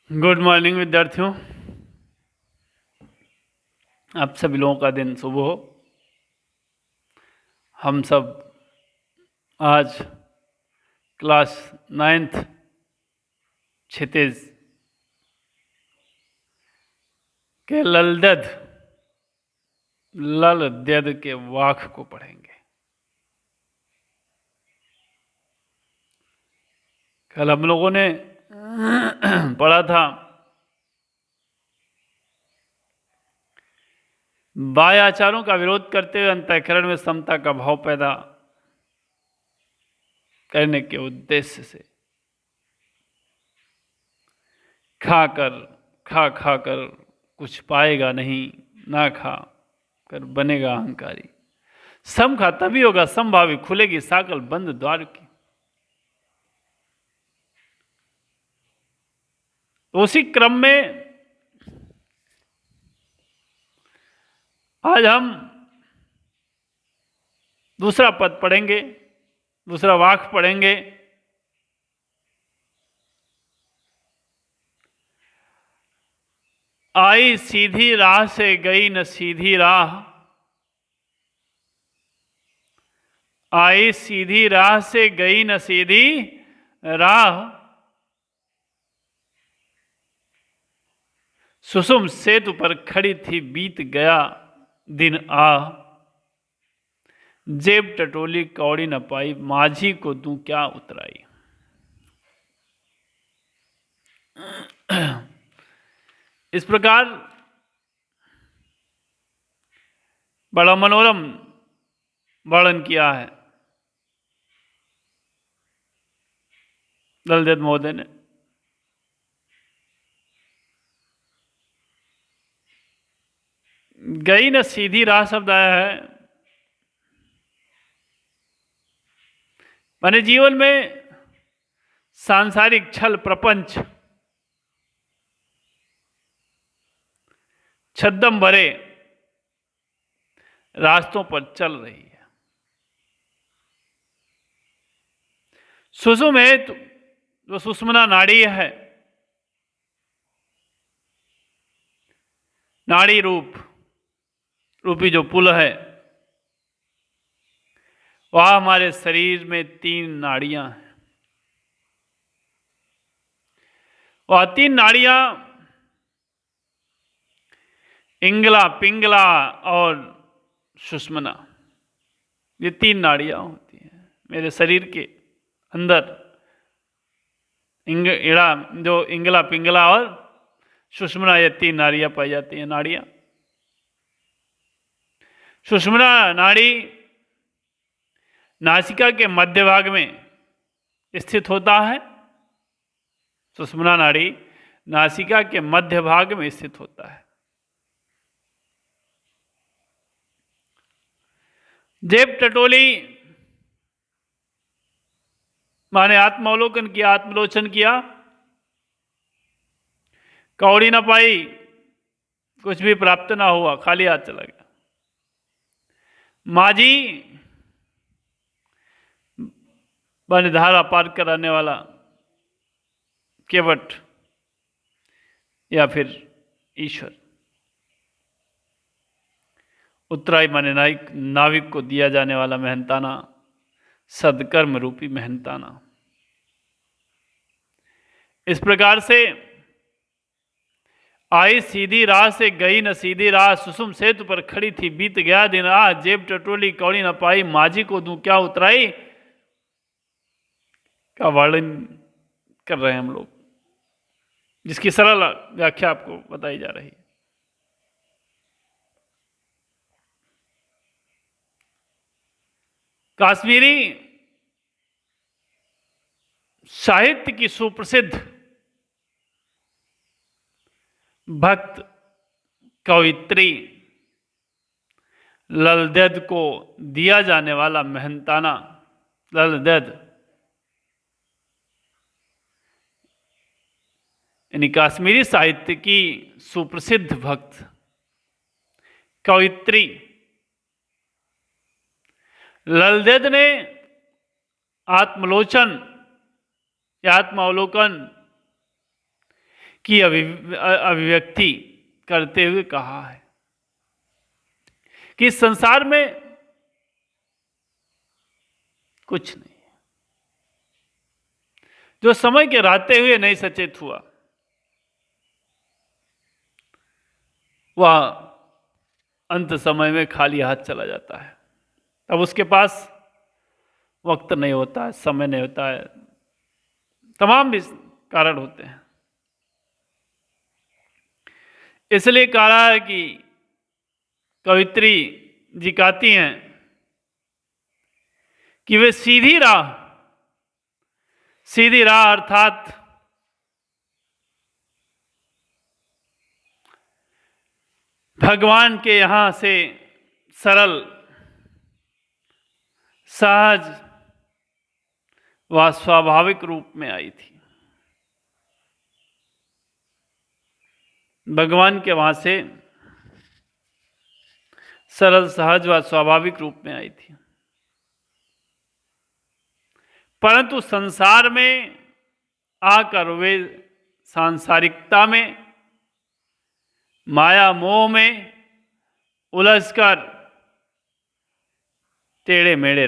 Good morning विद्यार्थियों। आप सभी लोगों का दिन शुभ हो। हम सब आज क्लास 9th क्षितिज के ललद्यद के वाक को पढ़ेंगे। कल हम लोगों ने पढ़ा था बाह्य आचारों का विरोध करते हुए अंतःकरण में समता का भाव पैदा करने के उद्देश्य से खा कर कुछ पाएगा नहीं, ना खा कर बनेगा अहंकारी। सम खा तभी होगा समभावी, खुलेगी साकल बंद द्वार की। उसी क्रम में आज हम दूसरा पद पढ़ेंगे, दूसरा वाक्य पढ़ेंगे। आई सीधी राह से गई न सीधी राह, आई सीधी राह से गई न सीधी राह, सुसुम सेतु पर खड़ी थी बीत गया दिन आ, जेब टटोली कौड़ी न पाई माझी को दूं क्या उतराई। इस प्रकार बड़ा मनोरम वर्णन किया है ललदेव महोदय ने। गई न सीधी राह शब्द आया है, माने जीवन में सांसारिक छल प्रपंच छद्म भरे रास्तों पर चल रही है। सुषुम है जो सुषुम्ना नाड़ी है, नाड़ी रूपी जो पुल है, वह हमारे शरीर में 3 नाड़ियां हैं। वह 3 नाड़ियां इंगला, पिंगला और सुषुम्ना, ये 3 नाड़ियां होती हैं मेरे शरीर के अंदर। जो इंगला, पिंगला और सुषुम्ना, ये 3 नाड़ियां पाई जाती हैं। नाड़ियां, सुषुम्ना नाड़ी नासिका के मध्य भाग में स्थित होता है। सुषुम्ना नाड़ी नासिका के मध्य भाग में स्थित होता है। जेब टटोली माने आत्मावलोकन किया, आत्मलोचन किया, कौड़ी ना पाई, कुछ भी प्राप्त ना हुआ, खाली हाथ चला गया। माझी माने धारा पार कराने वाला, केवट या फिर ईश्वर। उत्तराई माने नाविक को दिया जाने वाला मेहनताना, सदकर्म रूपी मेहनताना। इस प्रकार से आई सीधी राह से गई न सीधी राह, सुसुम सेतु पर खड़ी थी बीत गया दिन आ, जेब टटोली कौड़ी न पाई माझी को दूं क्या उतराई, का वर्णन कर रहे हैं हम लोग, जिसकी सरल व्याख्या आपको बताई जा रही है। काश्मीरी साहित्य की सुप्रसिद्ध भक्त कवित्री ललदेद को दिया जाने वाला मेहनताना ललदेद, यानी काश्मीरी साहित्य की सुप्रसिद्ध भक्त कवित्री ललदेद ने आत्मलोचन या आत्मावलोकन की अभिव्यक्ति करते हुए कहा है कि इस संसार में कुछ नहीं है जो समय के रहते हुए नहीं सचेत हुआ, वह अंत समय में खाली हाथ चला जाता है। तब उसके पास वक्त नहीं होता है, समय नहीं होता है, तमाम भी कारण होते हैं। इसलिए कहा है कि कवित्री जी कहती हैं कि वे सीधी राह अर्थात भगवान के यहां से सरल, सहज व स्वाभाविक रूप में आई थी। भगवान के वहां से सरल, सहज व स्वाभाविक रूप में आई थी, परंतु संसार में आकर वे सांसारिकता में, माया मोह में उलझकर टेढ़े मेढ़े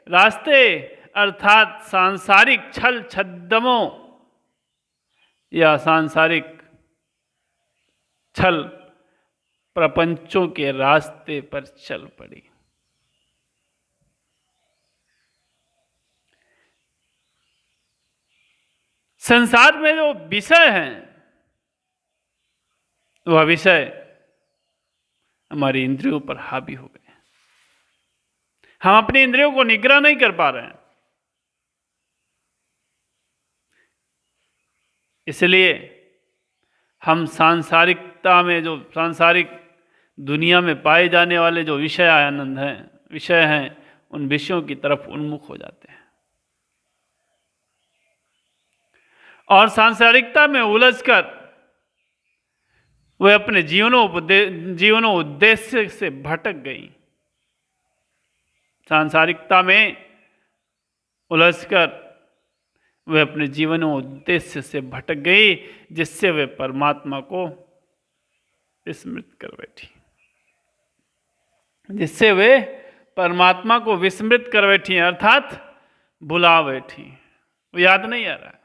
रास्ते अर्थात सांसारिक छल छद्मों या सांसारिक छल प्रपंचों के रास्ते पर चल पड़ी। संसार में जो विषय हैं, वह विषय हमारी इंद्रियों पर हावी हो गए। हम अपनी इंद्रियों को निग्रह नहीं कर पा रहे हैं। इसलिए हम सांसारिकता में, जो सांसारिक दुनिया में पाए जाने वाले जो विषय हैं, उन विषयों की तरफ उन्मुख हो जाते हैं और सांसारिकता में उलझकर वे अपने जीवनों उद्देश्य से भटक गई। सांसारिकता में उलझकर वे अपने जीवनों उद्देश्य से भटक गई, जिससे वे परमात्मा को विस्मृत कर बैठी, अर्थात भुला बैठी। वो याद नहीं आ रहा।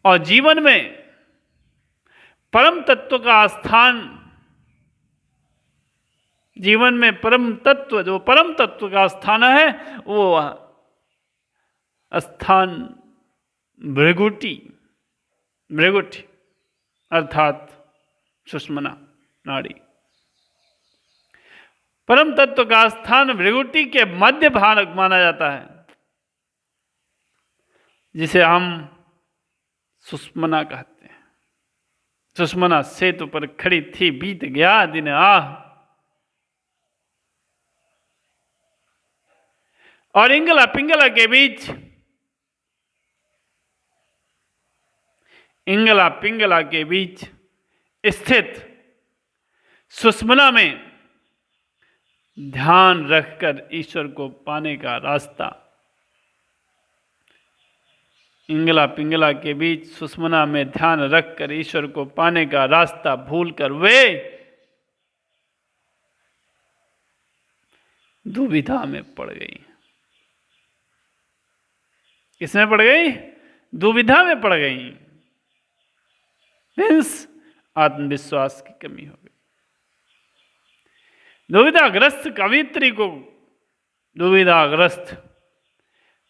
और जीवन में परम तत्व का स्थान, जीवन में परम तत्व का स्थान है, वो स्थान भृगुटी अर्थात सुषुम्ना नाड़ी। परम तत्व का स्थान भृगुटी के मध्य भाग माना जाता है, जिसे हम सुषुम्ना कहते हैं। सुषुम्ना सेतु पर खड़ी थी, बीत गया दिन और इंगला पिंगला के बीच स्थित सुषुम्ना में ध्यान रखकर ईश्वर को पाने का रास्ता, इंगला पिंगला के बीच सुषुम्ना में ध्यान रखकर ईश्वर को पाने का रास्ता भूलकर वे दुविधा में पड़ गई। किसमें पड़ गई? दुविधा में पड़ गई। मीन्स आत्मविश्वास की कमी हो गई। दुविधाग्रस्त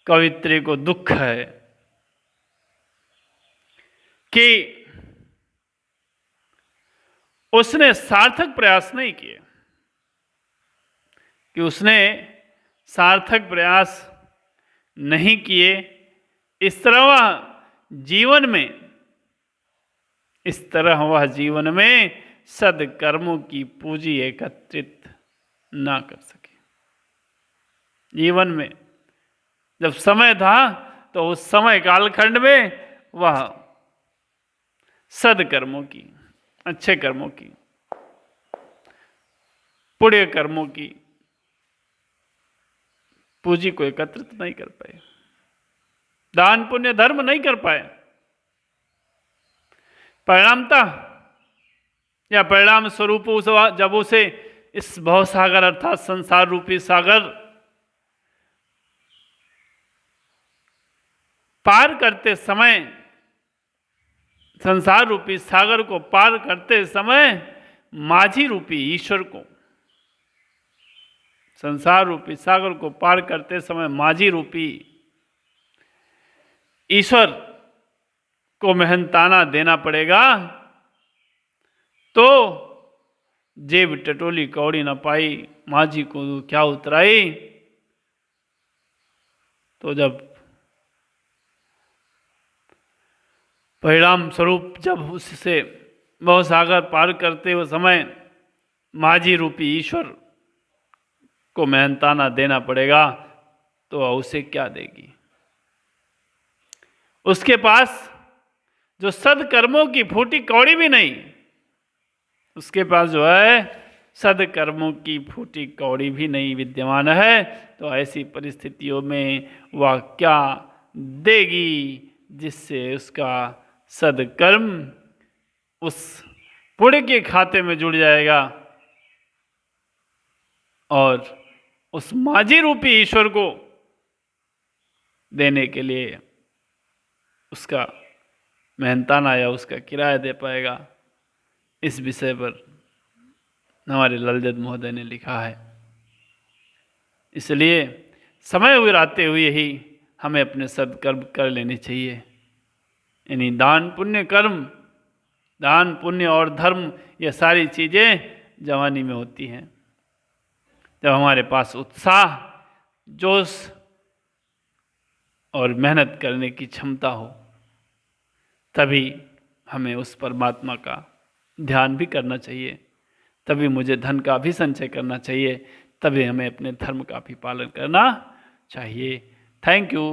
कवित्री को दुख है कि उसने सार्थक प्रयास नहीं किए, इस तरह वह जीवन में सदकर्मों की पूंजी एकत्रित ना कर सके। जीवन में जब समय था तो उस समय कालखंड में वह सदकर्मों की, अच्छे कर्मों की, पुण्य कर्मों की पूंजी को एकत्रित नहीं कर पाए, दान पुण्य धर्म नहीं कर पाए। परिणामतः या परिणाम स्वरूप जब उसे इस भवसागर अर्थात संसार रूपी सागर पार करते समय, संसार रूपी सागर को पार करते समय माझी रूपी ईश्वर को, संसार रूपी सागर को पार करते समय माझी रूपी ईश्वर को मेहनताना देना पड़ेगा। तो जेब टटोली कौड़ी न पाई, माझी को क्या उतराई। तो जब परिणाम स्वरूप जब उससे भवसागर पार करते हुए समय माझी रूपी ईश्वर को मेहनताना देना पड़ेगा, तो उसे क्या देगी। उसके पास जो सदकर्मों की फूटी कौड़ी भी नहीं, उसके पास जो है सदकर्मों की फूटी कौड़ी भी नहीं विद्यमान है। तो ऐसी परिस्थितियों में वह क्या देगी जिससे उसका सदकर्म उस पुण्य के खाते में जुड़ जाएगा और उस माझी रूपी ईश्वर को देने के लिए उसका मेहनताना या उसका किराया दे पाएगा। इस विषय पर हमारे ललजद महोदय ने लिखा है। इसलिए समय उराते हुए ही हमें अपने सदकर्म कर लेने चाहिए। यानी दान पुण्य कर्म, दान पुण्य और धर्म, ये सारी चीज़ें जवानी में होती हैं। जब हमारे पास उत्साह, जोश और मेहनत करने की क्षमता हो, तभी हमें उस परमात्मा का ध्यान भी करना चाहिए, तभी मुझे धन का भी संचय करना चाहिए, तभी हमें अपने धर्म का भी पालन करना चाहिए। Thank you.